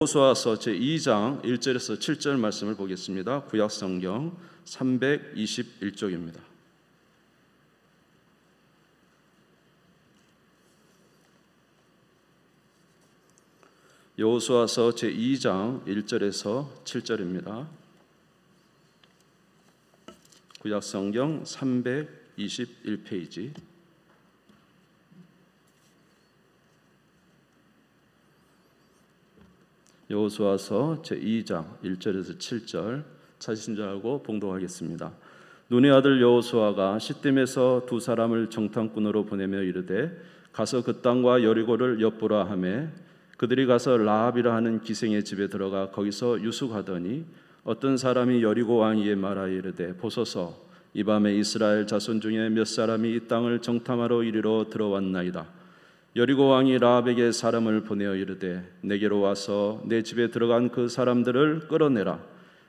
여호수아서 제2장 1절에서 7절 말씀을 보겠습니다. 구약 성경 321쪽입니다. 여호수아서 제2장 1절에서 7절입니다. 구약 성경 321페이지. 여호수아서 제2장 1절에서 7절 찾으신 줄 알고 봉독하겠습니다. 눈의 아들 여호수아가 시딤에서 두 사람을 정탐꾼으로 보내며 이르되 가서 그 땅과 여리고를 엿보라 하매 그들이 가서 라합이라 하는 기생의 집에 들어가 거기서 유숙하더니 어떤 사람이 여리고 왕에게 말하여 이르되 보소서 이 밤에 이스라엘 자손 중에 몇 사람이 이 땅을 정탐하러 이리로 들어왔나이다. 여리고 왕이 라합에게 사람을 보내어 이르되 내게로 와서 내 집에 들어간 그 사람들을 끌어내라.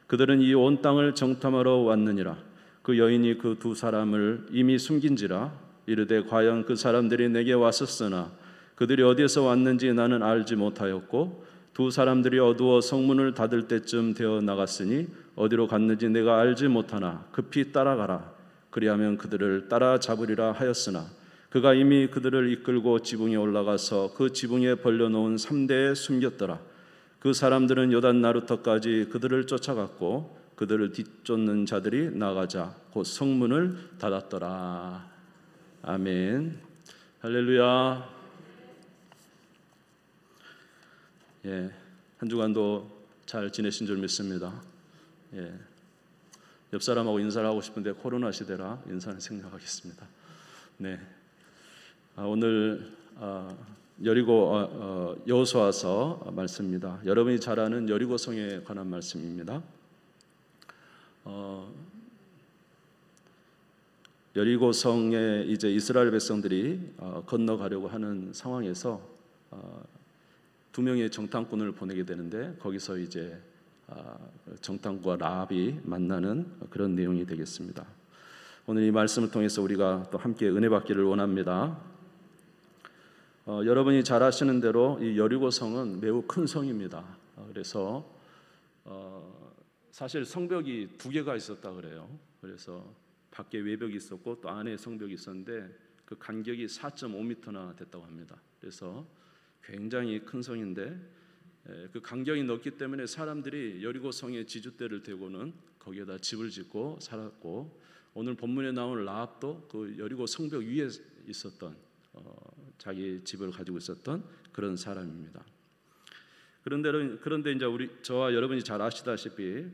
그들은 이 온 땅을 정탐하러 왔느니라. 그 여인이 그 두 사람을 이미 숨긴지라. 이르되 과연 그 사람들이 내게 왔었으나 그들이 어디에서 왔는지 나는 알지 못하였고 두 사람들이 어두워 성문을 닫을 때쯤 되어 나갔으니 어디로 갔는지 내가 알지 못하나 급히 따라가라. 그리하면 그들을 따라잡으리라 하였으나 그가 이미 그들을 이끌고 지붕에 올라가서 그 지붕에 벌려놓은 3대에 숨겼더라. 그 사람들은 요단 나루터까지 그들을 쫓아갔고 그들을 뒤쫓는 자들이 나가자 곧 성문을 닫았더라. 아멘. 할렐루야. 한 주간도 잘 지내신 줄 믿습니다. 옆 사람하고 인사를 하고 싶은데 코로나 시대라 인사는 생략하겠습니다. 오늘 여리고 여호수아서 말씀입니다. 여러분이 잘 아는 여리고성에 관한 말씀입니다. 여리고성에 이제 이스라엘 백성들이 건너가려고 하는 상황에서 두 명의 정탐꾼을 보내게 되는데 거기서 이제 정탐꾼과 라합이 만나는 그런 내용이 되겠습니다. 오늘 이 말씀을 통해서 우리가 또 함께 은혜 받기를 원합니다. 여러분이 잘 아시는 대로 이 여리고성은 매우 큰 성입니다. 그래서 사실 성벽이 두 개가 있었다 그래요. 그래서 밖에 외벽이 있었고 또 안에 성벽이 있었는데 그 간격이 4.5m나 됐다고 합니다. 그래서 굉장히 큰 성인데 그 간격이 넓기 때문에 사람들이 여리고성에 지주대를 대고는 거기에다 집을 짓고 살았고 오늘 본문에 나온 라합도 그 여리고 성벽 위에 있었던 자기 집을 가지고 있었던 그런 사람입니다. 그런데 이제 저와 여러분이 잘 아시다시피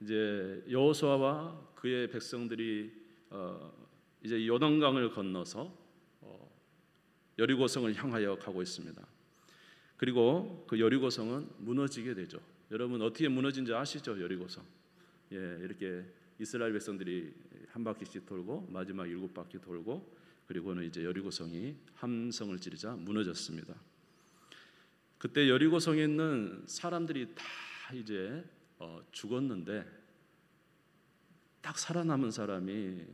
이제 여호수아와 그의 백성들이 이제 요단강을 건너서 여리고성을 향하여 가고 있습니다. 그리고 그 여리고성은 무너지게 되죠. 여러분 어떻게 무너진지 아시죠? 여리고성. 이렇게 이스라엘 백성들이 한 바퀴씩 돌고 마지막 7바퀴 돌고 그리고는 이제 여리고성이 함성을 지르자 무너졌습니다. 그때 여리고성에 있는 사람들이 다 이제 죽었는데 딱 살아남은 사람이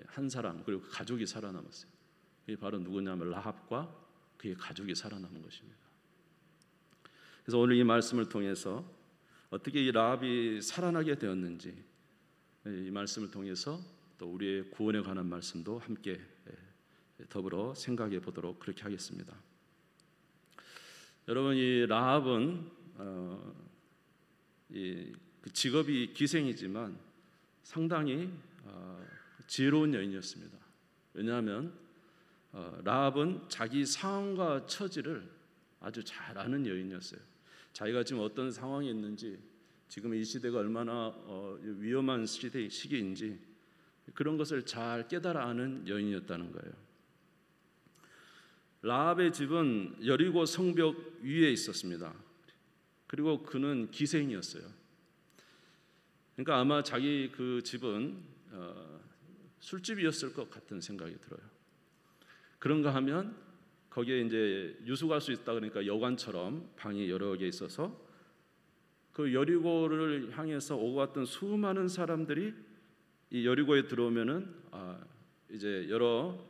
한 사람 그리고 그 가족이 살아남았어요. 그게 바로 누구냐면 라합과 그의 가족이 살아남은 것입니다. 그래서 오늘 이 말씀을 통해서 어떻게 이 라합이 살아나게 되었는지 이 말씀을 통해서 또 우리의 구원에 관한 말씀도 함께 더불어 생각해 보도록 그렇게 하겠습니다. 여러분 이 라합은 그 직업이 기생이지만 상당히 지혜로운 여인이었습니다. 왜냐하면 라합은 자기 상황과 처지를 아주 잘 아는 여인이었어요. 자기가 지금 어떤 상황에 있는지 지금 이 시대가 얼마나 위험한 시기인지 그런 것을 잘 깨달아 아는 여인이었다는 거예요. 라합의 집은 여리고 성벽 위에 있었습니다. 그리고 그는 기생이었어요. 그러니까 아마 자기 그 집은 술집이었을 것 같은 생각이 들어요. 그런가 하면 거기에 이제 유숙할 수 있다 그러니까 여관처럼 방이 여러 개 있어서 그 여리고를 향해서 오고 갔던 수많은 사람들이 이 여리고에 들어오면은 이제 여러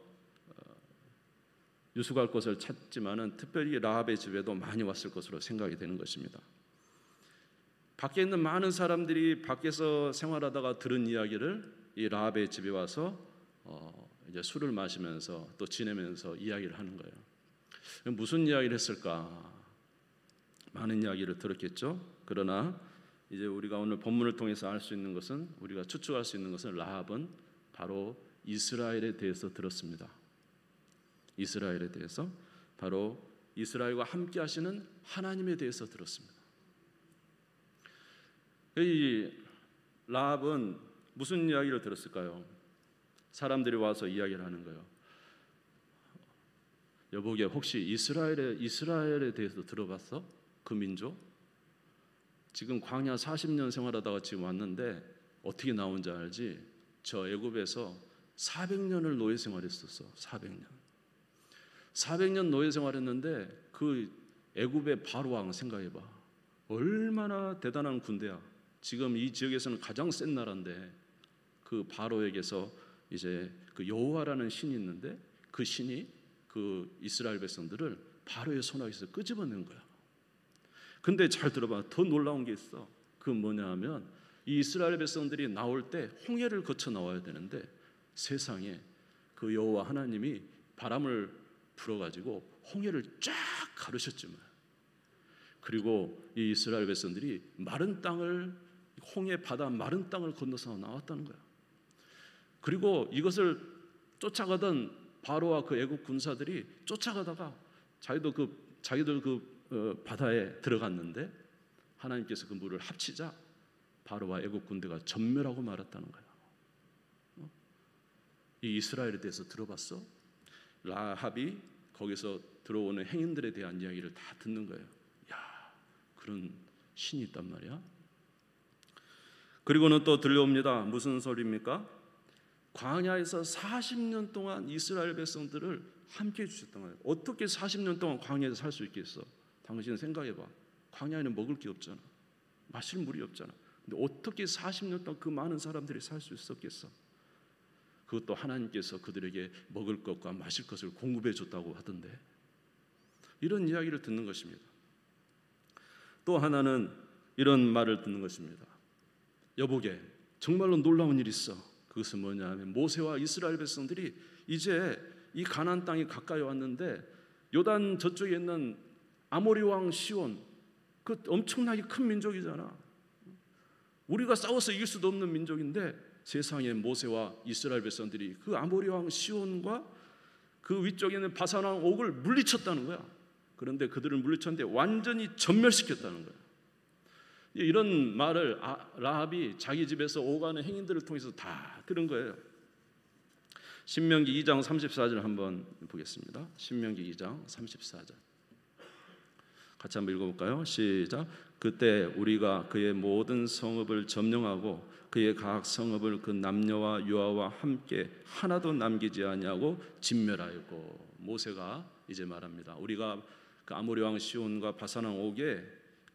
유숙할 곳을 찾지만은 특별히 라합의 집에도 많이 왔을 것으로 생각이 되는 것입니다. 밖에 있는 많은 사람들이 밖에서 생활하다가 들은 이야기를 이 라합의 집에 와서 이제 술을 마시면서 또 지내면서 이야기를 하는 거예요. 무슨 이야기를 했을까? 많은 이야기를 들었겠죠. 그러나 이제 우리가 오늘 본문을 통해서 알 수 있는 것은, 우리가 추측할 수 있는 것은, 라합은 바로 이스라엘에 대해서 들었습니다. 이스라엘에 대해서, 바로 이스라엘과 함께 하시는 하나님에 대해서 들었습니다. 이 라합은 무슨 이야기를 들었을까요? 사람들이 와서 이야기를 하는 거예요. 여보게, 혹시 이스라엘에 대해서 들어봤어? 그 민족? 지금 광야 40년 생활하다가 지금 왔는데 어떻게 나온지 알지? 저 애굽에서 400년을 노예 생활했었어. 400년 노예 생활했는데 그 애굽의 바로 왕 생각해봐. 얼마나 대단한 군대야. 지금 이 지역에서는 가장 센 나라인데 그 바로에게서 이제 그 여호와라는 신이 있는데 그 신이 그 이스라엘 백성들을 바로의 손아귀에서 끄집어낸 거야. 근데 잘 들어봐. 더 놀라운 게 있어. 그 뭐냐 하면 이 이스라엘 백성들이 나올 때 홍해를 거쳐 나와야 되는데 세상에 그 여호와 하나님이 바람을 불어가지고 홍해를 쫙 가르셨지만, 그리고 이 이스라엘 백성들이 마른 땅을, 홍해 바다 마른 땅을 건너서 나왔다는 거야. 그리고 이것을 쫓아가던 바로와 그 애국 군사들이 쫓아가다가 자기들 그 바다에 들어갔는데 하나님께서 그 물을 합치자 바로와 애국 군대가 전멸하고 말았다는 거야. 이 이스라엘에 대해서 들어봤어? 라합이 거기서 들어오는 행인들에 대한 이야기를 다 듣는 거예요. 야, 그런 신이 있단 말이야. 그리고는 또 들려옵니다. 무슨 소리입니까? 광야에서 40년 동안 이스라엘 백성들을 함께 해주셨던 거예요. 어떻게 40년 동안 광야에서 살 수 있겠어? 당신 생각해봐. 광야에는 먹을 게 없잖아. 마실 물이 없잖아. 근데 어떻게 40년 동안 그 많은 사람들이 살 수 있었겠어? 그것도 하나님께서 그들에게 먹을 것과 마실 것을 공급해 줬다고 하던데, 이런 이야기를 듣는 것입니다. 또 하나는 이런 말을 듣는 것입니다. 여보게, 정말로 놀라운 일이 있어. 그것은 뭐냐 하면 모세와 이스라엘 백성들이 이제 이 가나안 땅이 가까이 왔는데 요단 저쪽에 있는 아모리 왕 시온, 그 엄청나게 큰 민족이잖아. 우리가 싸워서 이길 수도 없는 민족인데 세상에 모세와 이스라엘 백성들이 그 아모리 왕 시온과 그 위쪽에 있는 바산 왕 옥을 물리쳤다는 거야. 그런데 그들을 물리쳤는데 완전히 전멸시켰다는 거야. 이런 말을 라합이 자기 집에서 오가는 행인들을 통해서 다 들은 거예요. 신명기 2장 34절 한번 보겠습니다. 신명기 2장 34절 같이 한번 읽어볼까요? 시작. 그때 우리가 그의 모든 성읍을 점령하고 그의 각 성읍을 그 남녀와 유아와 함께 하나도 남기지 아니하고 진멸하였고. 모세가 이제 말합니다. 우리가 그 아모리 왕 시온과 바산 왕 옥에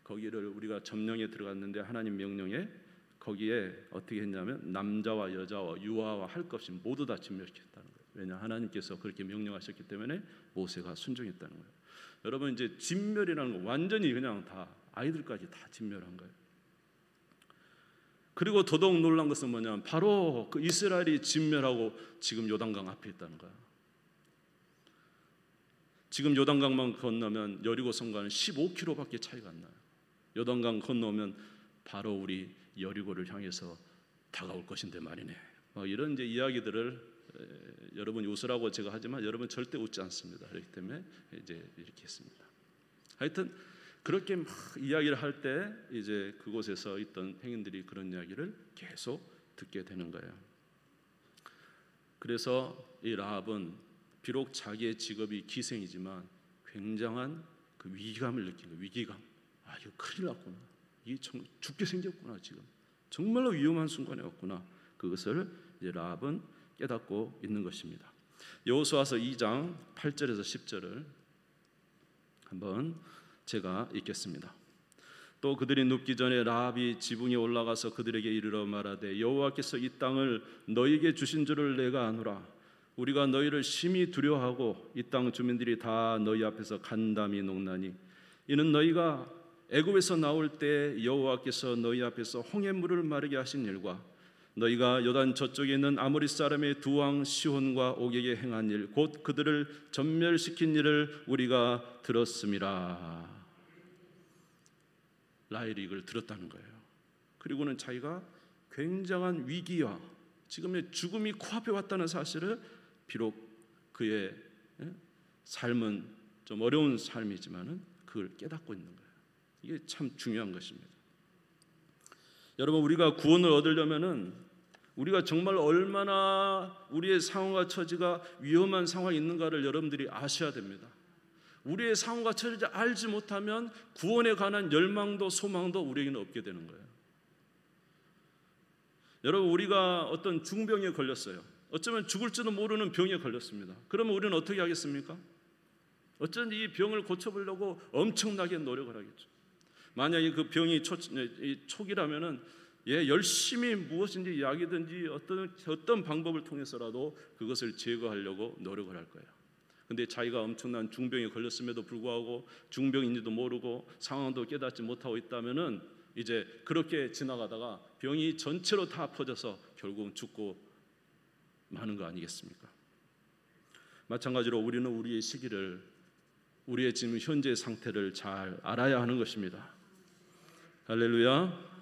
거기를 우리가 점령에 들어갔는데 하나님 명령에 거기에 어떻게 했냐면 남자와 여자와 유아와 할 것 없이 모두 다 진멸시켰다는 거예요. 왜냐, 하나님께서 그렇게 명령하셨기 때문에 모세가 순종했다는 거예요. 여러분, 이제 진멸이라는 거 완전히 그냥 다 아이들까지 다 진멸한 거예요. 그리고 더더욱 놀란 것은 뭐냐면 바로 그 이스라엘이 진멸하고 지금 요단강 앞에 있다는 거야. 지금 요단강만 건너면 여리고 성과는 15km밖에 차이가 안 나요. 요단강 건너면 바로 우리 여리고를 향해서 다가올 것인데 말이네. 이런 이제 이야기들을 여러분이 웃으라고 제가 하지만 여러분 절대 웃지 않습니다. 그렇기 때문에 이제 이렇게 했습니다. 하여튼 그렇게 막 이야기를 할 때 이제 그곳에서 있던 행인들이 그런 이야기를 계속 듣게 되는 거예요. 그래서 이 라합은 비록 자기의 직업이 기생이지만 굉장한 그 위기감을 느낀 거예요. 위기감. 아, 이거 큰일 났구나. 이게 죽게 생겼구나. 지금 정말로 위험한 순간에 왔구나. 그것을 이제 라합은 깨닫고 있는 것입니다. 여호수아서 2장 8절에서 10절을 한번 제가 읽겠습니다. 또 그들이 눕기 전에 라합이 지붕에 올라가서 그들에게 이르러 말하되 여호와께서 이 땅을 너희에게 주신 줄을 내가 아노라. 우리가 너희를 심히 두려워하고 이 땅 주민들이 다 너희 앞에서 간담이 녹나니 이는 너희가 애굽에서 나올 때 여호와께서 너희 앞에서 홍해물을 마르게 하신 일과 너희가 요단 저쪽에 있는 아모리 사람의 두 왕 시혼과 옥에게 행한 일 곧 그들을 전멸시킨 일을 우리가 들었음이라. 라헬이 이걸 들었다는 거예요. 그리고는 자기가 굉장한 위기와 지금의 죽음이 코앞에 왔다는 사실을, 비록 그의 삶은 좀 어려운 삶이지만은 그걸 깨닫고 있는 거예요. 이게 참 중요한 것입니다. 여러분, 우리가 구원을 얻으려면은 우리가 정말 얼마나 우리의 상황과 처지가 위험한 상황에 있는가를 여러분들이 아셔야 됩니다. 우리의 상황과 처지를 알지 못하면 구원에 관한 열망도 소망도 우리에게는 없게 되는 거예요. 여러분, 우리가 어떤 중병에 걸렸어요. 어쩌면 죽을지도 모르는 병에 걸렸습니다. 그러면 우리는 어떻게 하겠습니까? 어쩐지 이 병을 고쳐보려고 엄청나게 노력을 하겠죠. 만약에 그 병이 초기라면은 열심히 무엇인지 약이든지 어떤 방법을 통해서라도 그것을 제거하려고 노력을 할 거예요. 근데 자기가 엄청난 중병에 걸렸음에도 불구하고 중병인지도 모르고 상황도 깨닫지 못하고 있다면은 이제 그렇게 지나가다가 병이 전체로 다 퍼져서 결국은 죽고 마는 거 아니겠습니까? 마찬가지로 우리는 우리의 시기를, 우리의 지금 현재 상태를 잘 알아야 하는 것입니다. 할렐루야.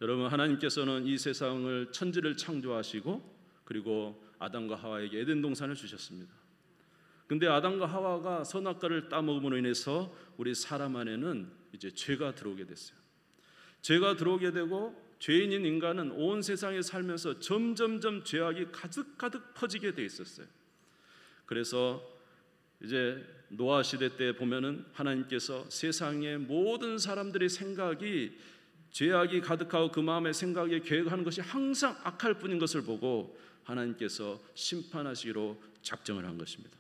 여러분, 하나님께서는 이 세상을, 천지를 창조하시고 그리고 아담과 하와에게 에덴 동산을 주셨습니다. 근데 아담과 하와가 선악과를 따먹음으로 인해서 우리 사람 안에는 이제 죄가 들어오게 됐어요. 죄가 들어오게 되고 죄인인 인간은 온 세상에 살면서 점점점 죄악이 가득가득 퍼지게 돼 있었어요. 그래서 이제 노아 시대 때 보면은 하나님께서 세상의 모든 사람들의 생각이 죄악이 가득하고 그 마음의 생각에 계획하는 것이 항상 악할 뿐인 것을 보고 하나님께서 심판하시기로 작정을 한 것입니다.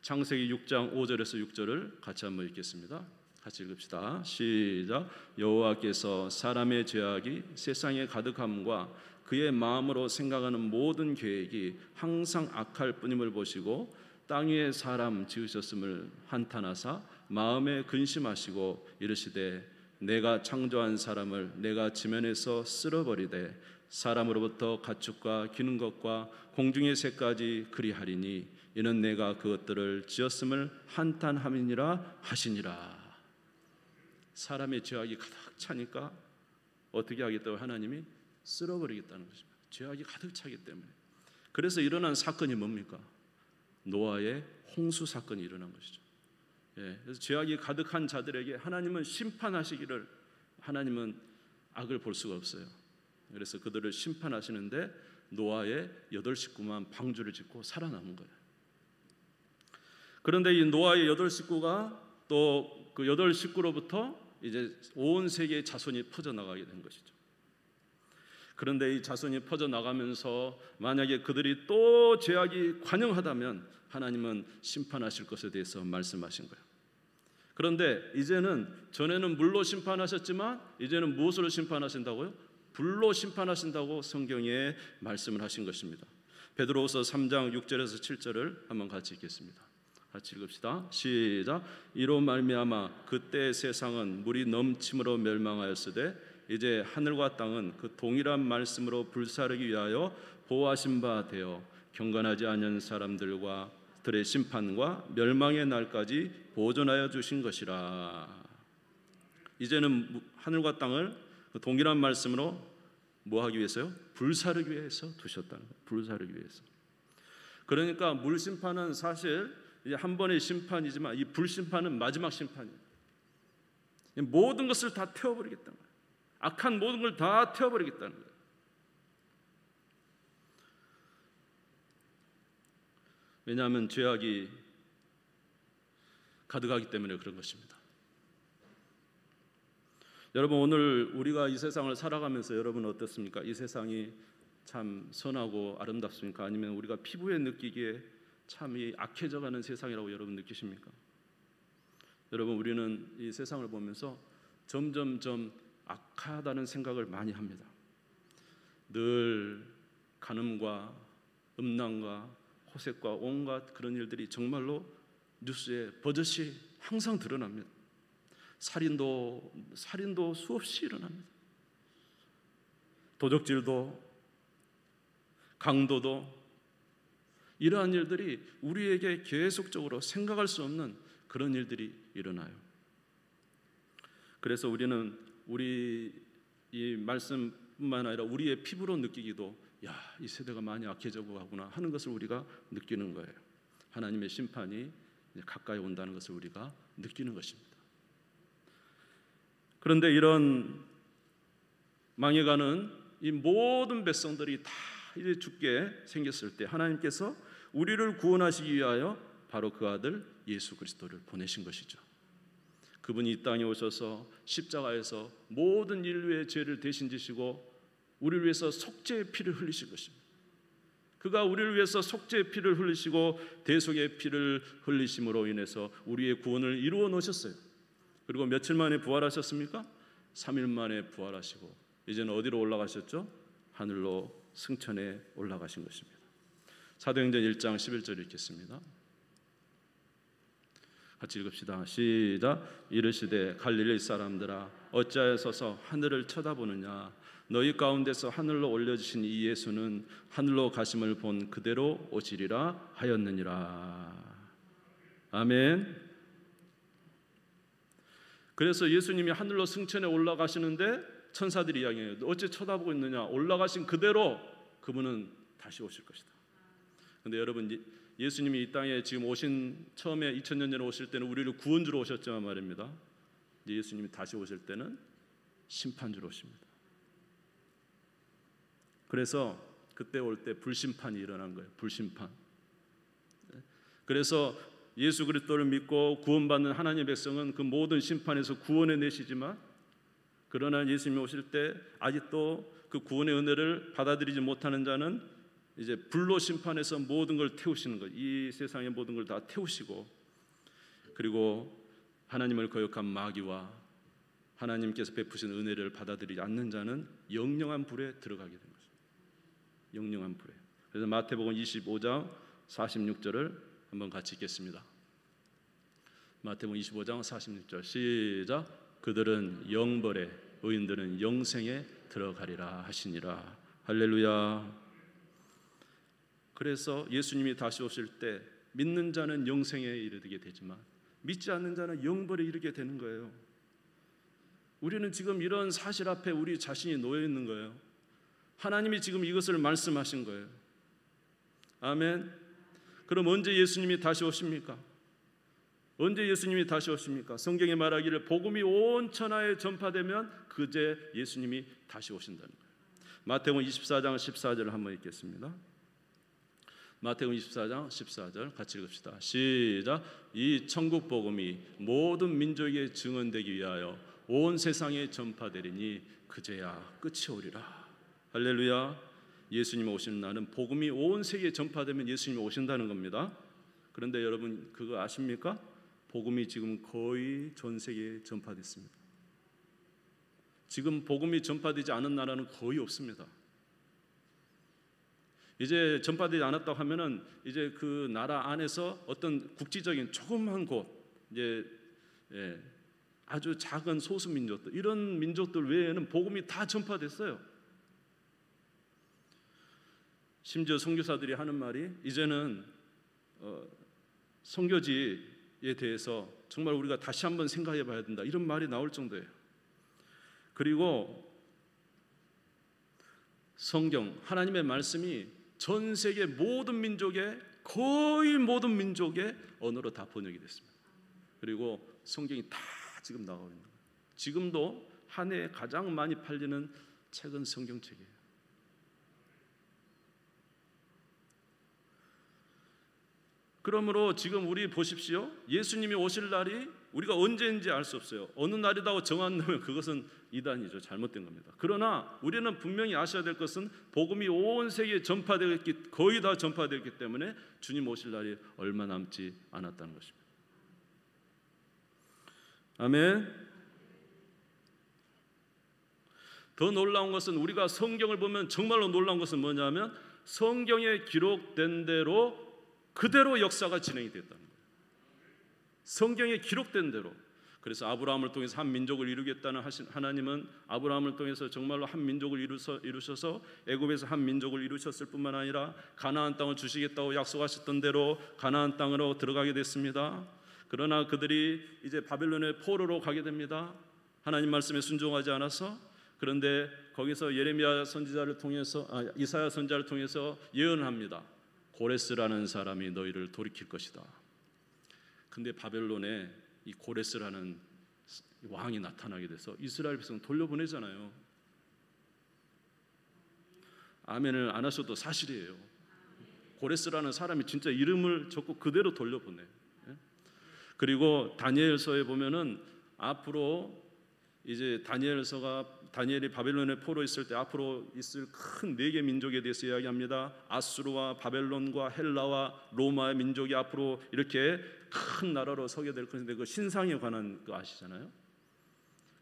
창세기 6장 5절에서 6절을 같이 한번 읽겠습니다. 같이 읽읍시다. 시작. 여호와께서 사람의 죄악이 세상에 가득함과 그의 마음으로 생각하는 모든 계획이 항상 악할 뿐임을 보시고 땅 위에 사람 지으셨음을 한탄하사 마음에 근심하시고 이르시되 내가 창조한 사람을 내가 지면에서 쓸어버리되 사람으로부터 가축과 기는 것과 공중의 새까지 그리하리니 이는 내가 그것들을 지었음을 한탄함이니라 하시니라. 사람의 죄악이 가득 차니까 어떻게 하겠다고 하나님이 쓸어버리겠다는 것입니다. 죄악이 가득 차기 때문에. 그래서 일어난 사건이 뭡니까? 노아의 홍수 사건이 일어난 것이죠. 그래서 죄악이 가득한 자들에게 하나님은 심판하시기를, 하나님은 악을 볼 수가 없어요. 그래서 그들을 심판하시는데 노아의 8식구만 방주를 짓고 살아남은 거예요. 그런데 이 노아의 8식구가 또 그 8식구로부터 이제 온 세계의 자손이 퍼져나가게 된 것이죠. 그런데 이 자손이 퍼져나가면서 만약에 그들이 또 죄악이 관영하다면 하나님은 심판하실 것에 대해서 말씀하신 거예요. 그런데 이제는, 전에는 물로 심판하셨지만 이제는 무엇으로 심판하신다고요? 불로 심판하신다고 성경에 말씀을 하신 것입니다. 베드로후서 3장 6절에서 7절을 한번 같이 읽겠습니다. 같이 읽읍시다. 시작. 이로 말미암아 그때 세상은 물이 넘침으로 멸망하였으되 이제 하늘과 땅은 그 동일한 말씀으로 불사르기 위하여 보호하신 바 되어 경건하지 않은 사람들과 들의 심판과 멸망의 날까지 보존하여 주신 것이라. 이제는 하늘과 땅을 그 동일한 말씀으로 뭐 하기 위해서요? 불사르기 위해서 두셨다는 거예요. 불사르기 위해서. 그러니까 물심판은 사실 한 번의 심판이지만 이 불심판은 마지막 심판이에요. 모든 것을 다 태워버리겠다는 거예요. 악한 모든 걸 다 태워버리겠다는 거예요. 왜냐하면 죄악이 가득하기 때문에 그런 것입니다. 여러분, 오늘 우리가 이 세상을 살아가면서 여러분은 어떻습니까? 이 세상이 참 선하고 아름답습니까? 아니면 우리가 피부에 느끼기에 참 이 악해져가는 세상이라고 여러분 느끼십니까? 여러분, 우리는 이 세상을 보면서 점점점 악하다는 생각을 많이 합니다. 늘 간음과 음란과 호색과 온갖 그런 일들이 정말로 뉴스에 버젓이 항상 드러납니다. 살인도 수없이 일어납니다. 도적질도, 강도도, 이러한 일들이 우리에게 계속적으로 생각할 수 없는 그런 일들이 일어나요. 그래서 우리는 우리 이 말씀뿐만 아니라 우리의 피부로 느끼기도, 이 세대가 많이 악해져 가구나 하는 것을 우리가 느끼는 거예요. 하나님의 심판이 가까이 온다는 것을 우리가 느끼는 것입니다. 그런데 이런 망해가는 이 모든 백성들이 다 이제 죽게 생겼을 때 하나님께서 우리를 구원하시기 위하여 바로 그 아들 예수 그리스도를 보내신 것이죠. 그분이 이 땅에 오셔서 십자가에서 모든 인류의 죄를 대신 지시고 우리를 위해서 속죄의 피를 흘리신 것입니다. 그가 우리를 위해서 속죄의 피를 흘리시고 대속의 피를 흘리심으로 인해서 우리의 구원을 이루어 놓으셨어요. 그리고 며칠 만에 부활하셨습니까? 3일 만에 부활하시고 이제는 어디로 올라가셨죠? 하늘로 승천해 올라가신 것입니다. 사도행전 1장 11절 읽겠습니다. 같이 읽읍시다. 시작. 이르시되 갈릴리 사람들아 어찌하여 서서 하늘을 쳐다보느냐. 너희 가운데서 하늘로 올려주신 이 예수는 하늘로 가심을 본 그대로 오시리라 하였느니라. 아멘. 그래서 예수님이 하늘로 승천해 올라가시는데 천사들이 이야기해요. 어째 쳐다보고 있느냐. 올라가신 그대로 그분은 다시 오실 것이다. 그런데 여러분, 예수님이 이 땅에 지금 오신 처음에 2000년 전에 오실 때는 우리를 구원주로 오셨지만 말입니다. 예수님이 다시 오실 때는 심판주로 오십니다. 그래서 그때 올 때 불심판이 일어난 거예요. 불심판. 그래서 예수 그리스도를 믿고 구원받는 하나님의 백성은 그 모든 심판에서 구원해 내시지만, 그러나 예수님이 오실 때 아직도 그 구원의 은혜를 받아들이지 못하는 자는 이제 불로 심판해서 모든 걸 태우시는 것, 이 세상의 모든 걸 다 태우시고, 그리고 하나님을 거역한 마귀와 하나님께서 베푸신 은혜를 받아들이지 않는 자는 영영한 불에 들어가게 된 것입니다. 영영한 불에. 그래서 마태복음 25장 46절을 한번 같이 읽겠습니다. 마태복음 25장 46절 시작. 그들은 영벌에 의인들은 영생에 들어가리라 하시니라. 할렐루야. 그래서 예수님이 다시 오실 때 믿는 자는 영생에 이르게 되지만 믿지 않는 자는 영벌에 이르게 되는 거예요. 우리는 지금 이런 사실 앞에 우리 자신이 놓여 있는 거예요. 하나님이 지금 이것을 말씀하신 거예요. 아멘. 그럼 언제 예수님이 다시 오십니까? 언제 예수님이 다시 오십니까? 성경에 말하기를 복음이 온 천하에 전파되면 그제 예수님이 다시 오신다는 거예요. 마태복음 24장 14절을 한번 읽겠습니다. 마태복음 24장 14절 같이 읽읍시다. 시작. 이 천국 복음이 모든 민족에 증언되기 위하여 온 세상에 전파되리니 그제야 끝이 오리라. 할렐루야. 예수님 오시는 날은 복음이 온 세계에 전파되면 예수님이 오신다는 겁니다. 그런데 여러분 그거 아십니까? 복음이 지금 거의 전 세계에 전파됐습니다. 지금 복음이 전파되지 않은 나라는 거의 없습니다. 이제 전파되지 않았다고 하면은 이제 그 나라 안에서 어떤 국지적인 조그만 곳, 이제 아주 작은 소수 민족들, 이런 민족들 외에는 복음이 다 전파됐어요. 심지어 선교사들이 하는 말이 이제는 선교지에 대해서 정말 우리가 다시 한번 생각해 봐야 된다, 이런 말이 나올 정도예요. 그리고 성경, 하나님의 말씀이 전 세계 모든 민족의, 거의 모든 민족의 언어로 다 번역이 됐습니다. 그리고 성경이 다 지금 나가고 있는 거예요. 지금도 한 해에 가장 많이 팔리는 책은 성경책이에요. 그러므로 지금 우리 보십시오. 예수님이 오실 날이 우리가 언제인지 알 수 없어요. 어느 날이라고 정한다면 그것은 이단이죠. 잘못된 겁니다. 그러나 우리는 분명히 아셔야 될 것은 복음이 온 세계에 전파되었기, 거의 다 전파되었기 때문에 주님 오실 날이 얼마 남지 않았다는 것입니다. 아멘. 더 놀라운 것은 우리가 성경을 보면 정말로 놀라운 것은 뭐냐면 성경에 기록된 대로 그대로 역사가 진행이 됐다는 거예요. 성경에 기록된 대로. 그래서 아브라함을 통해서 한 민족을 이루겠다는 하나님은 아브라함을 통해서 정말로 한 민족을 이루셔서 애굽에서 한 민족을 이루셨을 뿐만 아니라 가나안 땅을 주시겠다고 약속하셨던 대로 가나안 땅으로 들어가게 됐습니다. 그러나 그들이 이제 바벨론의 포로로 가게 됩니다. 하나님 말씀에 순종하지 않아서. 그런데 거기서 예레미야 선지자를 통해서 이사야 선지자를 통해서 예언합니다. 고레스라는 사람이 너희를 돌이킬 것이다. 근데 바벨론에 이 고레스라는 왕이 나타나게 돼서 이스라엘 백성 돌려보내잖아요. 아멘을 안 하셔도 사실이에요. 고레스라는 사람이 진짜 이름을 적고 그대로 돌려보내. 그리고 다니엘서에 보면은 앞으로 이제 다니엘이 바벨론의 포로 있을 때 앞으로 있을 큰 4개 민족에 대해서 이야기합니다. 아수르와 바벨론과 헬라와 로마의 민족이 앞으로 이렇게 큰 나라로 서게 될 것인데 그 신상에 관한 거 아시잖아요.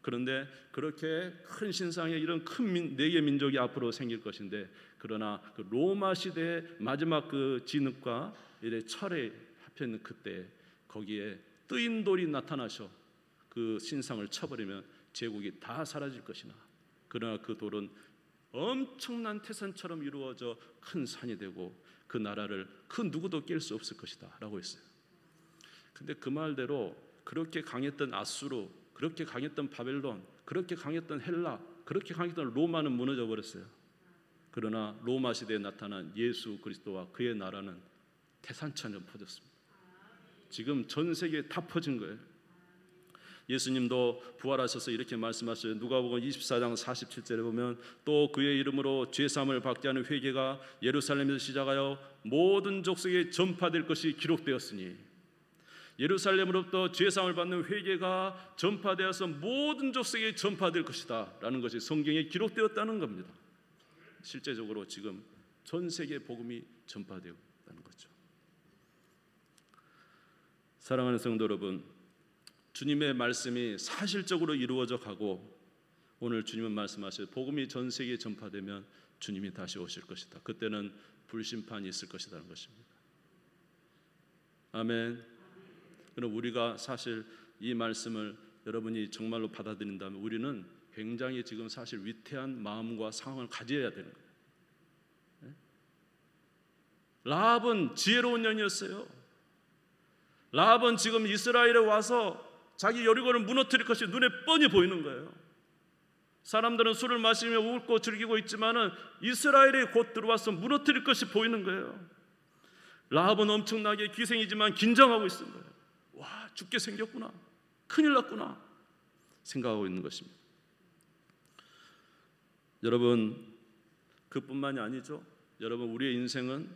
그런데 그렇게 큰 신상에 이런 큰 4개 민족이 앞으로 생길 것인데 그러나 그 로마 시대의 마지막 그 진흙과 이래 철에 합해있는 그때 거기에 뜨인 돌이 나타나셔 그 신상을 쳐버리면 제국이 다 사라질 것이나 그러나 그 돌은 엄청난 태산처럼 이루어져 큰 산이 되고 그 나라를 그 누구도 깰 수 없을 것이다 라고 했어요. 근데 그 말대로 그렇게 강했던 아수르, 그렇게 강했던 바벨론, 그렇게 강했던 헬라, 그렇게 강했던 로마는 무너져 버렸어요. 그러나 로마 시대에 나타난 예수 그리스도와 그의 나라는 태산처럼 퍼졌습니다. 지금 전 세계에 다 퍼진 거예요. 예수님도 부활하셔서 이렇게 말씀하셔요. 누가복음 24장 47절에 보면 또 그의 이름으로 죄사함을 받게 하는 회개가 예루살렘에서 시작하여 모든 족속에 전파될 것이 기록되었으니 예루살렘으로부터 죄사함을 받는 회개가 전파되어서 모든 족속에 전파될 것이다 라는 것이 성경에 기록되었다는 겁니다. 실제적으로 지금 전 세계 복음이 전파되고 있다는 거죠. 사랑하는 성도 여러분, 주님의 말씀이 사실적으로 이루어져 가고 오늘 주님은 말씀하셔요. 복음이 전 세계에 전파되면 주님이 다시 오실 것이다. 그때는 불심판이 있을 것이라는 것입니다. 아멘. 그럼 우리가 사실 이 말씀을 여러분이 정말로 받아들인다면 우리는 굉장히 지금 사실 위태한 마음과 상황을 가져야 되는 거예요. 라합은 지혜로운 년이었어요. 라합은 지금 이스라엘에 와서 자기 여리고를 무너뜨릴 것이 눈에 뻔히 보이는 거예요. 사람들은 술을 마시며 웃고 즐기고 있지만은 이스라엘이 곧 들어와서 무너뜨릴 것이 보이는 거예요. 라합은 엄청나게 기생이지만 긴장하고 있는 거예요. 와, 죽게 생겼구나, 큰일 났구나 생각하고 있는 것입니다. 여러분, 그뿐만이 아니죠. 여러분, 우리의 인생은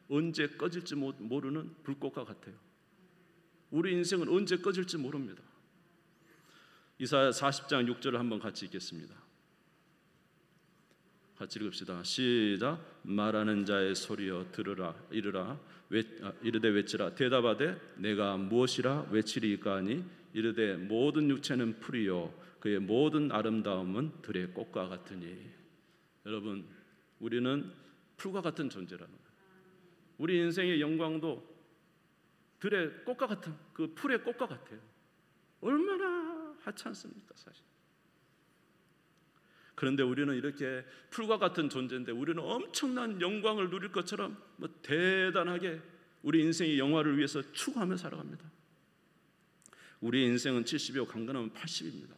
언제 꺼질지 모르는 불꽃과 같아요. 우리 인생은 언제 꺼질지 모릅니다. 이사야 40장 6절을 한번 같이 읽겠습니다. 같이 읽읍시다. 시작. 말하는 자의 소리여 들으라. 이르되 외치라. 대답하되 내가 무엇이라 외치리까 하니 이르되 모든 육체는 풀이요 그의 모든 아름다움은 들의 꽃과 같으니. 여러분, 우리는 풀과 같은 존재라는 거예요. 우리 인생의 영광도 들의 꽃과 같은 그 풀의 꽃과 같아요. 얼마나 하찮습니까 사실. 그런데 우리는 이렇게 풀과 같은 존재인데 우리는 엄청난 영광을 누릴 것처럼 대단하게 우리 인생의 영화를 위해서 추구하며 살아갑니다. 우리의 인생은 70이요 강건하면 80입니다.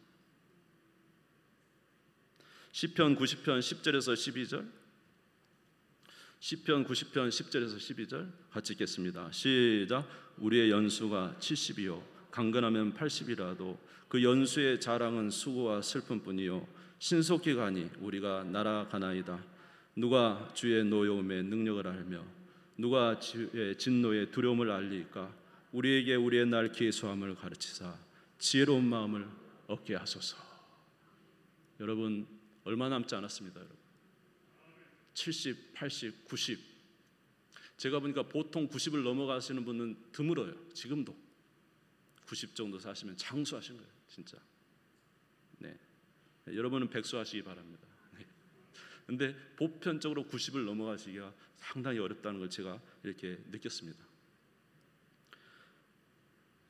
시편 90편 10절에서 12절, 시편 90편 10절에서 12절 같이 읽겠습니다. 시작. 우리의 연수가 70이요 강건하면 80이라도 그 연수의 자랑은 수고와 슬픔뿐이요 신속히 가니 우리가 날아가나이다. 누가 주의 노여움의 능력을 알며 누가 주의 진노의 두려움을 알리까. 우리에게 우리의 날 계수함을 가르치사 지혜로운 마음을 얻게 하소서. 여러분, 얼마 남지 않았습니다. 여러분, 70, 80, 90. 제가 보니까 보통 90을 넘어가시는 분은 드물어요. 지금도 90 정도 사시면 장수하신 거예요, 진짜. 네, 여러분은 백수하시기 바랍니다. 네. 근데 보편적으로 90을 넘어가시기가 상당히 어렵다는 걸 제가 이렇게 느꼈습니다.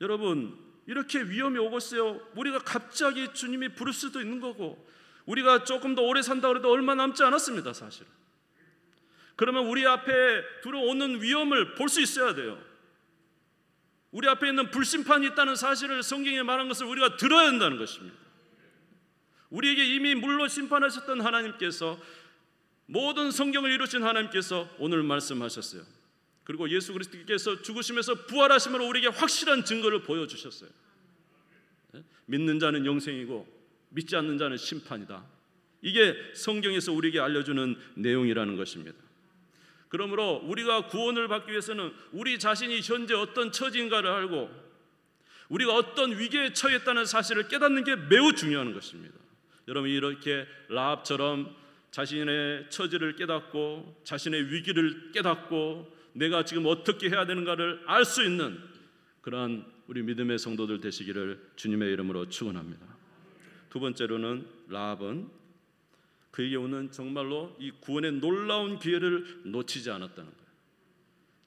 여러분, 이렇게 위험이 오고 있어요. 우리가 갑자기 주님이 부를 수도 있는 거고, 우리가 조금 더 오래 산다고 해도 얼마 남지 않았습니다, 사실은. 그러면 우리 앞에 들어오는 위험을 볼 수 있어야 돼요. 우리 앞에 있는 불심판이 있다는 사실을 성경에 말한 것을 우리가 들어야 한다는 것입니다. 우리에게 이미 물로 심판하셨던 하나님께서, 모든 성경을 이루신 하나님께서 오늘 말씀하셨어요. 그리고 예수 그리스도께서 죽으시면서 부활하심으로 우리에게 확실한 증거를 보여주셨어요. 믿는 자는 영생이고 믿지 않는 자는 심판이다. 이게 성경에서 우리에게 알려주는 내용이라는 것입니다. 그러므로 우리가 구원을 받기 위해서는 우리 자신이 현재 어떤 처지인가를 알고 우리가 어떤 위기에 처했다는 사실을 깨닫는 게 매우 중요한 것입니다. 여러분, 이렇게 라합처럼 자신의 처지를 깨닫고 자신의 위기를 깨닫고 내가 지금 어떻게 해야 되는가를 알 수 있는 그러한 우리 믿음의 성도들 되시기를 주님의 이름으로 축원합니다. 두 번째로는 라합은 그에게 오는 정말로 이 구원의 놀라운 기회를 놓치지 않았다는 거예요.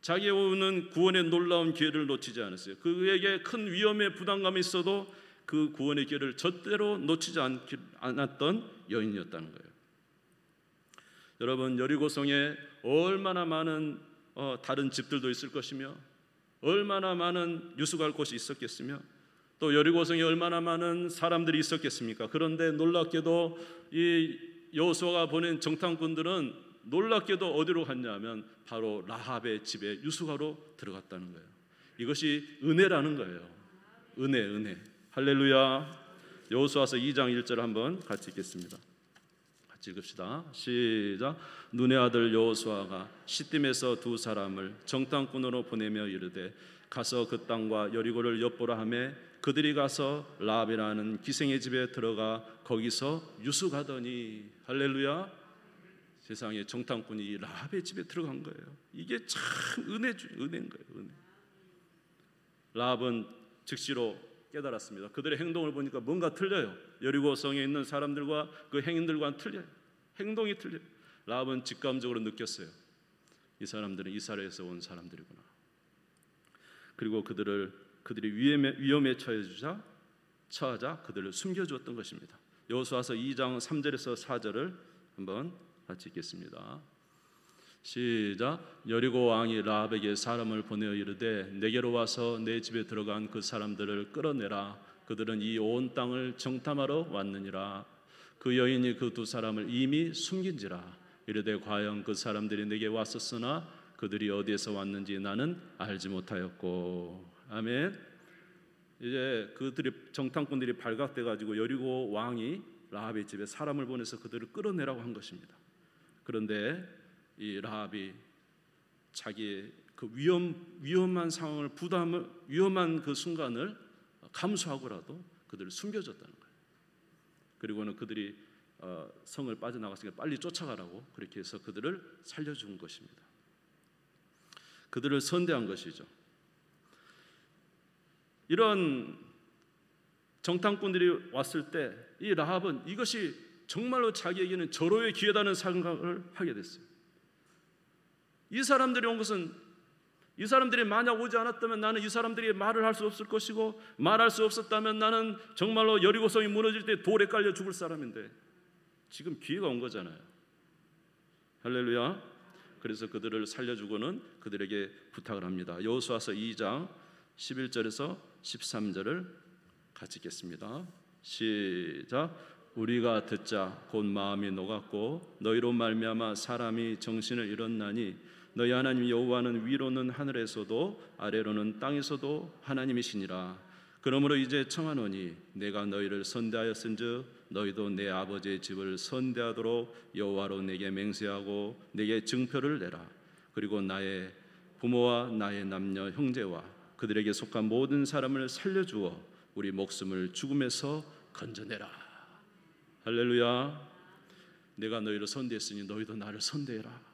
자기에 오는 구원의 놀라운 기회를 놓치지 않았어요. 그에게 큰 위험의 부담감이 있어도 그 구원의 기회를 절대로 놓치지 않았던 여인이었다는 거예요. 여러분, 여리고성에 얼마나 많은 다른 집들도 있을 것이며 얼마나 많은 유숙할 곳이 있었겠으며 또 여리고성에 얼마나 많은 사람들이 있었겠습니까? 그런데 놀랍게도 이 여호수아가 보낸 정탐꾼들은 놀랍게도 어디로 갔냐면 바로 라합의 집에 유숙하러 들어갔다는 거예요. 이것이 은혜라는 거예요. 은혜. 할렐루야. 여호수아서 2장 1절 한번 같이 읽겠습니다. 같이 읽읍시다. 시작. 눈의 아들 여호수아가 시딤에서 두 사람을 정탐꾼으로 보내며 이르되 가서 그 땅과 여리고를 엿보라 하매 그들이 가서 라합이라는 기생의 집에 들어가 거기서 유숙하더니. 할렐루야. 세상에 정탐꾼이 라합의 집에 들어간 거예요. 이게 참 은혜인 거예요. 은혜. 라합은 즉시로 깨달았습니다. 그들의 행동을 보니까 뭔가 틀려요. 여리고성에 있는 사람들과 그 행인들과는 틀려요. 행동이 틀려요. 라합은 직감적으로 느꼈어요. 이 사람들은 이스라엘에서 온 사람들이구나. 그리고 그들이 위험에 처하자 그들을 숨겨주었던 것입니다. 여호수아서 2장 3절에서 4절을 한번 같이 읽겠습니다. 시작. 여리고 왕이 라합에게 사람을 보내어 이르되 내게로 와서 내 집에 들어간 그 사람들을 끌어내라. 그들은 이 온 땅을 정탐하러 왔느니라. 그 여인이 그 두 사람을 이미 숨긴지라. 이르되 과연 그 사람들이 내게 왔었으나 그들이 어디에서 왔는지 나는 알지 못하였고. 아멘. 이제 그들이 정탐꾼들이 발각돼 가지고 여리고 왕이 라합의 집에 사람을 보내서 그들을 끌어내라고 한 것입니다. 그런데 이 라합이 자기의 그 위험한 상황을 위험한 그 순간을 감수하고라도 그들을 숨겨줬다는 거예요. 그리고는 그들이 성을 빠져나갔으니까 빨리 쫓아가라고 그렇게 해서 그들을 살려준 것입니다. 그들을 선대한 것이죠. 이런 정탐꾼들이 왔을 때 이 라합은 이것이 정말로 자기에게는 절호의 기회다는 생각을 하게 됐어요. 이 사람들이 온 것은, 이 사람들이 만약 오지 않았다면 나는 이 사람들이 말을 할 수 없을 것이고 말할 수 없었다면 나는 정말로 여리고성이 무너질 때 돌에 깔려 죽을 사람인데 지금 기회가 온 거잖아요. 할렐루야. 그래서 그들을 살려주고는 그들에게 부탁을 합니다. 여호수아서 2장 11절에서 13절을 같이 읽겠습니다. 시작. 우리가 듣자 곧 마음이 녹았고 너희로 말미암아 사람이 정신을 잃었나니 너희 하나님 여호와는 위로는 하늘에서도 아래로는 땅에서도 하나님이시니라. 그러므로 이제 청하노니 내가 너희를 선대하였은즉 너희도 내 아버지의 집을 선대하도록 여호와로 내게 맹세하고 내게 증표를 내라. 그리고 나의 부모와 나의 남녀 형제와 그들에게 속한 모든 사람을 살려주어 우리 목숨을 죽음에서 건져내라. 할렐루야. 내가 너희를 선대했으니 너희도 나를 선대해라.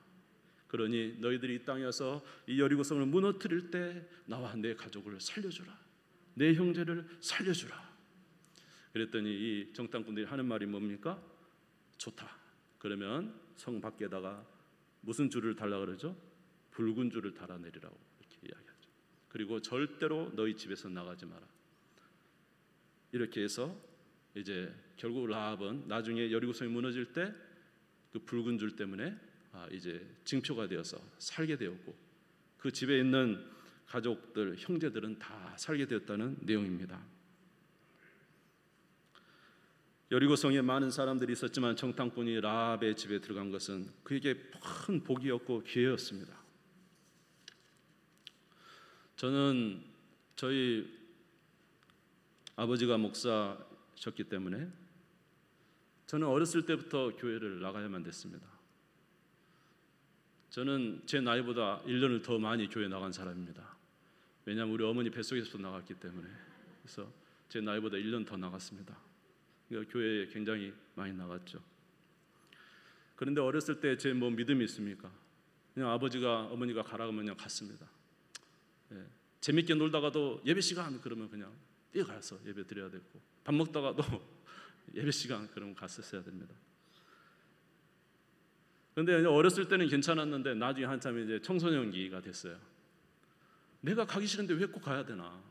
그러니 너희들이 이 땅에 와서 이 여리고성을 무너뜨릴 때 나와 내 가족을 살려주라. 내 형제를 살려주라. 그랬더니 이 정탐꾼들이 하는 말이 뭡니까? 좋다. 그러면 성 밖에다가 무슨 줄을 달라 그러죠? 붉은 줄을 달아내리라고 이렇게 이야기하죠. 그리고 절대로 너희 집에서 나가지 마라. 이렇게 해서 이제 결국 라합은 나중에 여리고성이 무너질 때 그 붉은 줄 때문에 이제 징표가 되어서 살게 되었고, 그 집에 있는 가족들, 형제들은 다 살게 되었다는 내용입니다. 여리고성에 많은 사람들이 있었지만 정탐꾼이 라합의 집에 들어간 것은 그에게 큰 복이었고 기회였습니다. 저는 저희 아버지가 목사셨기 때문에 저는 어렸을 때부터 교회를 나가야만 됐습니다. 저는 제 나이보다 1년을 더 많이 교회 나간 사람입니다. 왜냐하면 우리 어머니 뱃속에서 나갔기 때문에. 그래서 제 나이보다 1년 더 나갔습니다. 그러니까 교회에 굉장히 많이 나갔죠. 그런데 어렸을 때 제 뭐 믿음이 있습니까? 그냥 아버지가 어머니가 가라고 하면 그냥 갔습니다. 재밌게 놀다가도 예배 시간 그러면 그냥 뛰어가서 예배 드려야 되고, 밥 먹다가도 예배 시간 그러면 갔었어야 됩니다. 그런데 어렸을 때는 괜찮았는데 나중에 한참 이제 청소년기가 됐어요. 내가 가기 싫은데 왜 꼭 가야 되나?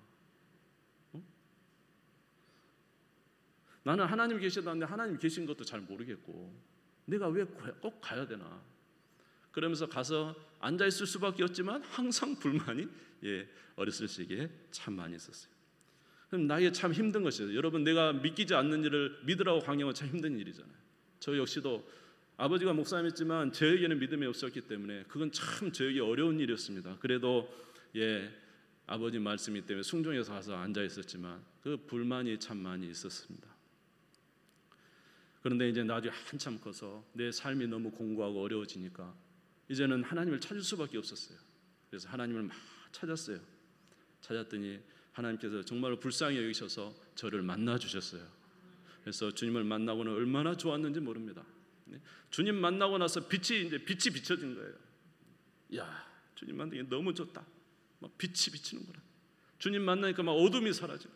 나는 하나님 계시다는데 하나님 계신 것도 잘 모르겠고 내가 왜 꼭 가야 되나? 그러면서 가서 앉아 있을 수밖에 없지만 항상 불만이 어렸을 시기에 참 많이 있었어요. 그럼 나에게 참 힘든 것이에요. 여러분, 내가 믿기지 않는 일을 믿으라고 강요하면 참 힘든 일이잖아요. 저 역시도 아버지가 목사님이었지만 저에게는 믿음이 없었기 때문에 그건 참 저에게 어려운 일이었습니다. 그래도 아버지 말씀이 때문에 순종해서 가서 앉아 있었지만 그 불만이 참 많이 있었습니다. 그런데 이제 나중에 한참 커서 내 삶이 너무 공고하고 어려워지니까 이제는 하나님을 찾을 수밖에 없었어요. 그래서 하나님을 막 찾았어요. 찾았더니 하나님께서 정말 불쌍히 여기셔서 저를 만나 주셨어요. 그래서 주님을 만나고는 얼마나 좋았는지 모릅니다. 주님 만나고 나서 빛이 비춰진 거예요. 야, 주님 만나기 너무 좋다. 막 빛이 비치는구나. 주님 만나니까 막 어둠이 사라져.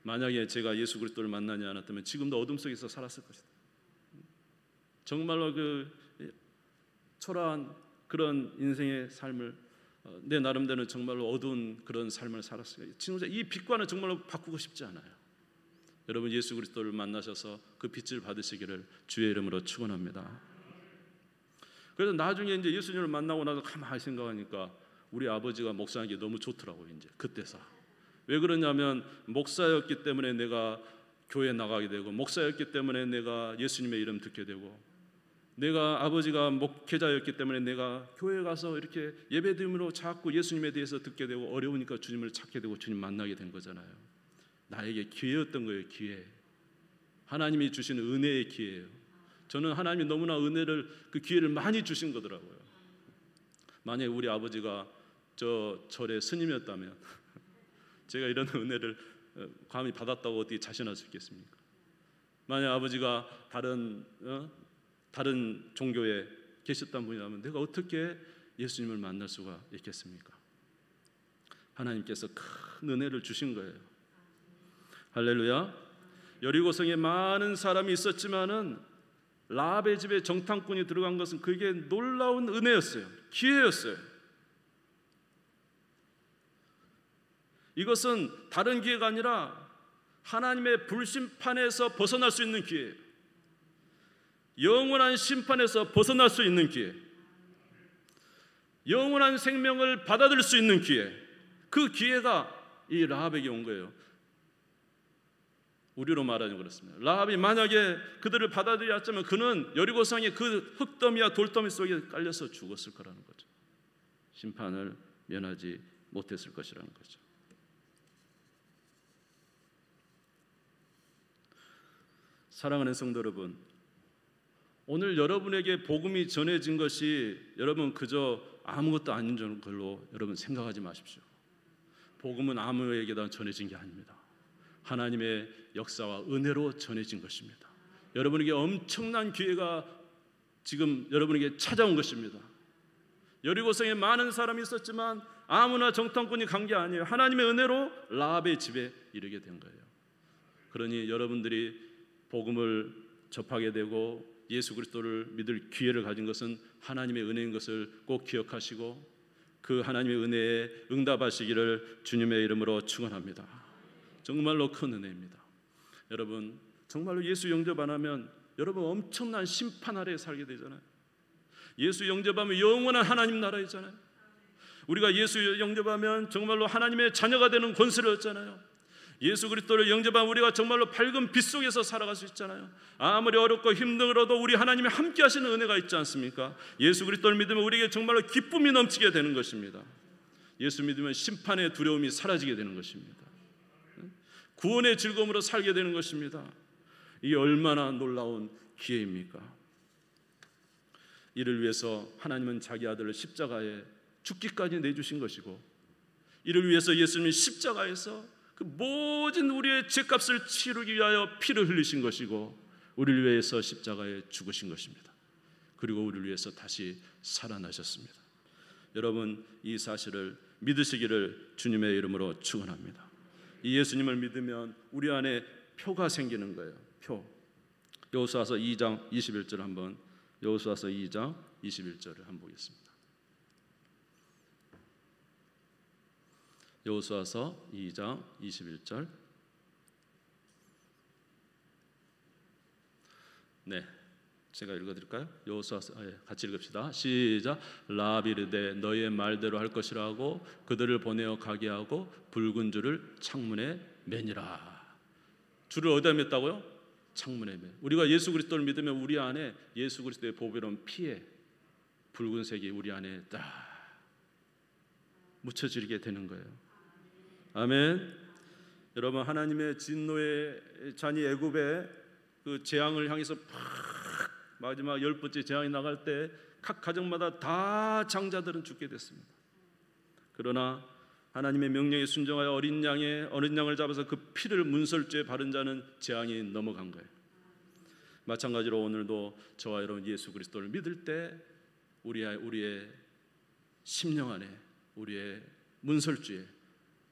만약에 제가 예수 그리스도를 만나지 않았다면 지금도 어둠 속에서 살았을 것이다. 정말로 그 초라한 그런 인생의 삶을 내 나름대로는 정말로 어두운 그런 삶을 살았어요. 진짜 이 빛과는 정말로 바꾸고 싶지 않아요. 여러분, 예수 그리스도를 만나셔서 그 빛을 받으시기를 주의 이름으로 축원합니다. 그래서 나중에 이제 예수님을 만나고 나서 가만히 생각하니까 우리 아버지가 목사하기 너무 좋더라고요. 이제 그때서 왜 그러냐면 목사였기 때문에 내가 교회 나가게 되고, 목사였기 때문에 내가 예수님의 이름 듣게 되고, 내가 아버지가 목회자였기 때문에 내가 교회 가서 이렇게 예배드림으로 자꾸 예수님에 대해서 듣게 되고, 어려우니까 주님을 찾게 되고 주님 만나게 된 거잖아요. 나에게 기회였던 거예요. 기회. 하나님이 주신 은혜의 기회예요. 저는 하나님이 너무나 은혜를, 그 기회를 많이 주신 거더라고요. 만약에 우리 아버지가 저 절의 스님이었다면 제가 이런 은혜를 감히 받았다고 어떻게 자신할 수 있겠습니까? 만약 아버지가 다른 종교에 계셨던 분이라면 내가 어떻게 예수님을 만날 수가 있겠습니까? 하나님께서 큰 은혜를 주신 거예요. 할렐루야. 여리고성에 많은 사람이 있었지만은 라합의 집에 정탐꾼이 들어간 것은 그에게 놀라운 은혜였어요. 기회였어요. 이것은 다른 기회가 아니라 하나님의 불심판에서 벗어날 수 있는 기회예요. 영원한 심판에서 벗어날 수 있는 기회, 영원한 생명을 받아들일 수 있는 기회, 그 기회가 이 라합에게 온 거예요. 우리로 말하자면 그렇습니다. 라합이 만약에 그들을 받아들였자면 그는 여리고성의 그 흙더미와 돌더미 속에 깔려서 죽었을 거라는 거죠. 심판을 면하지 못했을 것이라는 거죠. 사랑하는 성도 여러분, 오늘 여러분에게 복음이 전해진 것이 여러분 그저 아무것도 아닌 걸로 여러분 생각하지 마십시오. 복음은 아무에게나 전해진 게 아닙니다. 하나님의 역사와 은혜로 전해진 것입니다. 여러분에게 엄청난 기회가 지금 여러분에게 찾아온 것입니다. 여리고성에 많은 사람이 있었지만 아무나 정탐꾼이 간 게 아니에요. 하나님의 은혜로 라합의 집에 이르게 된 거예요. 그러니 여러분들이 복음을 접하게 되고 예수 그리스도를 믿을 기회를 가진 것은 하나님의 은혜인 것을 꼭 기억하시고 그 하나님의 은혜에 응답하시기를 주님의 이름으로 축원합니다. 정말로 큰 은혜입니다. 여러분, 정말로 예수 영접 안 하면 여러분 엄청난 심판 아래에 살게 되잖아요. 예수 영접하면 영원한 하나님 나라이잖아요. 우리가 예수 영접하면 정말로 하나님의 자녀가 되는 권세를 얻잖아요. 예수 그리스도를 영접하면 우리가 정말로 밝은 빛 속에서 살아갈 수 있잖아요. 아무리 어렵고 힘들어도 우리 하나님이 함께 하시는 은혜가 있지 않습니까? 예수 그리스도를 믿으면 우리에게 정말로 기쁨이 넘치게 되는 것입니다. 예수 믿으면 심판의 두려움이 사라지게 되는 것입니다. 구원의 즐거움으로 살게 되는 것입니다. 이게 얼마나 놀라운 기회입니까? 이를 위해서 하나님은 자기 아들을 십자가에 죽기까지 내주신 것이고, 이를 위해서 예수님이 십자가에서 그 모든 우리의 죄값을 치르기 위하여 피를 흘리신 것이고, 우리를 위해서 십자가에 죽으신 것입니다. 그리고 우리를 위해서 다시 살아나셨습니다. 여러분, 이 사실을 믿으시기를 주님의 이름으로 축원합니다. 이 예수님을 믿으면 우리 안에 표가 생기는 거예요. 표. 여호수아서 2장 21절 한번, 여호수아서 2장 21절을 한번 보겠습니다. 여호수아서 2장 21절. 네, 제가 읽어드릴까요? 여호수아서 같이 읽읍시다. 시작. 라비르되 너희의 말대로 할 것이라고 그들을 보내어 가게 하고 붉은 줄을 창문에 매니라. 줄을 어디다 맸다고요? 창문에 매. 우리가 예수 그리스도를 믿으면 우리 안에 예수 그리스도의 보배로운 피에 붉은색이 우리 안에 딱 묻혀지게 되는 거예요. 아멘. 여러분, 하나님의 진노의 잔이 애굽의 그 재앙을 향해서 마지막 10번째 재앙이 나갈 때 각 가정마다 다 장자들은 죽게 됐습니다. 그러나 하나님의 명령에 순종하여 어린 양을 잡아서 그 피를 문설주에 바른 자는 재앙이 넘어간 거예요. 마찬가지로 오늘도 저와 여러분 예수 그리스도를 믿을 때 우리의 심령 안에, 우리의 문설주에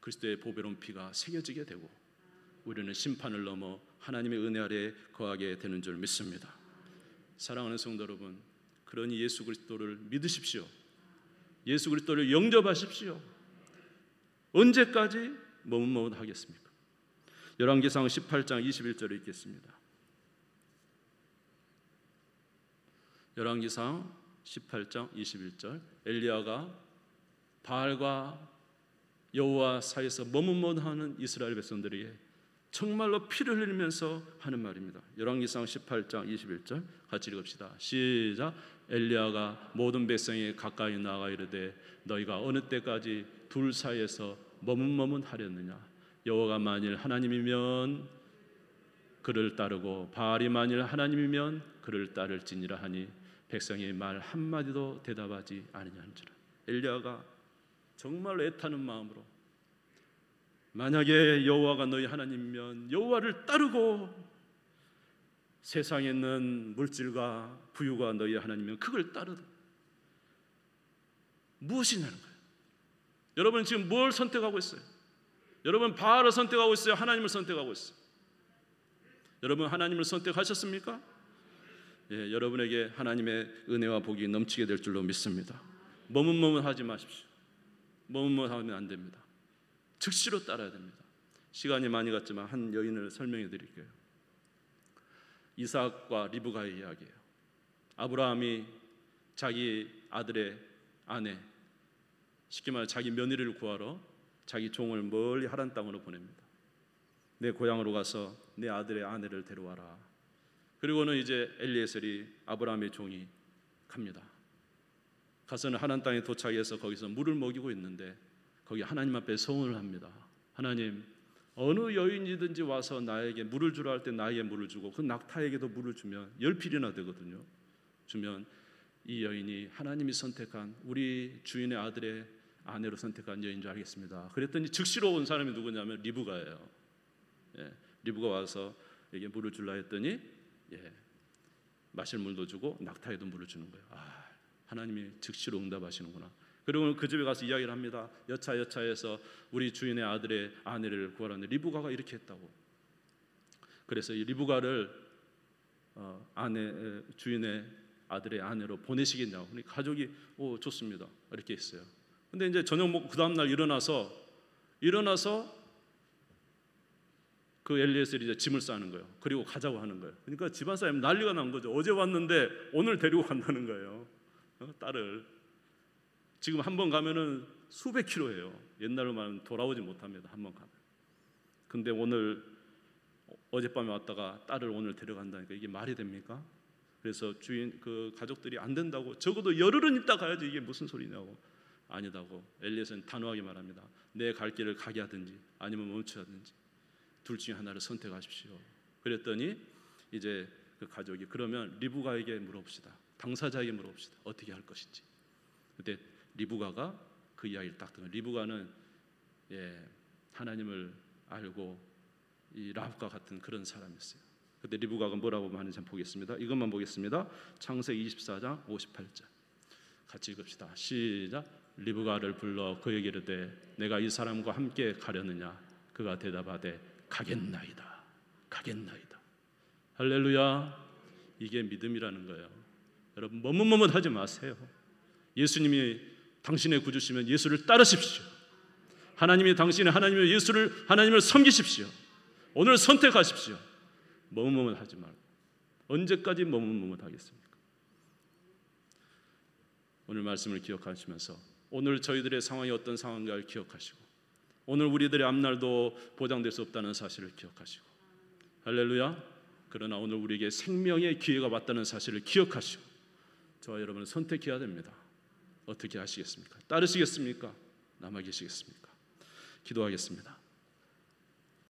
그리스도의 보배로운 피가 새겨지게 되고 우리는 심판을 넘어 하나님의 은혜 아래에 거하게 되는 줄 믿습니다. 사랑하는 성도 여러분, 그러니 예수 그리스도를 믿으십시오. 예수 그리스도를 영접하십시오. 언제까지 머뭇머뭇하겠습니까? 열왕기상 18장 21절을 읽겠습니다. 열왕기상 18장 21절. 엘리야가 바알과 여호와 사이에서 머뭇머뭇하는 이스라엘 백성들에게 정말로 피를 흘리면서 하는 말입니다. 열왕기상 18장 21절 같이 읽읍시다. 시작. 엘리야가 모든 백성이 가까이 나아가 이르되 너희가 어느 때까지 둘 사이에서 머뭇머뭇하렸느냐? 여호와가 만일 하나님이면 그를 따르고 바알이 만일 하나님이면 그를 따를지니라 하니 백성이 말 한마디도 대답하지 아니하니라. 엘리야가 정말로 애타는 마음으로 만약에 여호와가 너희 하나님이면 여호와를 따르고 세상에 있는 물질과 부유가 너희 하나님이면 그걸 따르라. 무엇이냐는 거예요. 여러분 지금 뭘 선택하고 있어요? 여러분 바알을 선택하고 있어요? 하나님을 선택하고 있어요? 여러분 하나님을 선택하셨습니까? 예, 여러분에게 하나님의 은혜와 복이 넘치게 될 줄로 믿습니다. 머뭇머뭇하지 마십시오. 머뭇머뭇하면 안 됩니다. 즉시로 따라야 됩니다. 시간이 많이 갔지만 한 여인을 설명해 드릴게요. 이삭과 리브가의 이야기예요. 아브라함이 자기 아들의 아내, 쉽게 말해 자기 며느리를 구하러 자기 종을 멀리 하란 땅으로 보냅니다. 내 고향으로 가서 내 아들의 아내를 데려와라. 그리고는 이제 엘리에셀이 아브라함의 종이 갑니다. 가서는 하란 땅에 도착해서 거기서 물을 먹이고 있는데 거기 하나님 앞에 서원을 합니다. 하나님, 어느 여인이든지 와서 나에게 물을 주라 할 때 나에게 물을 주고 그 낙타에게도 물을 주면 10필이나 되거든요. 주면 이 여인이 하나님이 선택한 우리 주인의 아들의 아내로 선택한 여인 줄 알겠습니다. 그랬더니 즉시로 온 사람이 누구냐면 리브가예요. 예, 리브가 와서 이게 물을 줄라 했더니 마실 물도 주고 낙타에도 물을 주는 거예요. 아, 하나님이 즉시로 응답하시는구나. 그리고 그 집에 가서 이야기를 합니다. 여차여차해서 우리 주인의 아들의 아내를 구하라는데 리브가가 이렇게 했다고. 그래서 이 리브가를 주인의 아들의 아내로 보내시겠냐고. 그러니까 가족이 좋습니다 이렇게 했어요. 근데 이제 저녁 먹고 그 다음 날 일어나서 그 엘리에셀이 이제 짐을 싸는 거예요. 그리고 가자고 하는 거예요. 그러니까 집안 사람이 난리가 난 거죠. 어제 왔는데 오늘 데리고 간다는 거예요. 딸을. 지금 한 번 가면은 수백 킬로예요. 옛날로 말하면 돌아오지 못합니다. 한 번 가면. 근데 오늘 어젯밤에 왔다가 딸을 오늘 데려간다니까 이게 말이 됩니까? 그래서 그 가족들이 안 된다고, 적어도 열흘은 있다 가야지, 이게 무슨 소리냐고. 아니다고 엘리에셀은 단호하게 말합니다. 내 갈 길을 가게 하든지 아니면 멈추든지 둘 중에 하나를 선택하십시오. 그랬더니 이제 그 가족이 그러면 리브가에게 물어봅시다. 당사자에게 물어봅시다. 어떻게 할 것인지. 그때 리브가가 그 이야기를 딱 듣는. 리브가는 하나님을 알고 이 라합과 같은 그런 사람이었어요. 그때 리브가가 뭐라고 하는지 한번 보겠습니다. 이것만 보겠습니다. 창세기 24장 58절 같이 읽읍시다. 시작. 리브가를 불러 그에게 이르되 내가 이 사람과 함께 가려느냐. 그가 대답하되 가겠나이다. 가겠나이다. 할렐루야. 이게 믿음이라는 거예요. 여러분 머뭇머뭇하지 마세요. 예수님이 당신의 구주시면 예수를 따르십시오. 하나님이 당신의 하나님을 섬기십시오. 오늘 선택하십시오. 머뭇머뭇하지 말고. 언제까지 머뭇머뭇하겠습니까? 오늘 말씀을 기억하시면서 오늘 저희들의 상황이 어떤 상황인가를 기억하시고 오늘 우리들의 앞날도 보장될 수 없다는 사실을 기억하시고 할렐루야. 그러나 오늘 우리에게 생명의 기회가 왔다는 사실을 기억하시고 저와 여러분은 선택해야 됩니다. 어떻게 하시겠습니까? 따르시겠습니까? 남아 계시겠습니까? 기도하겠습니다.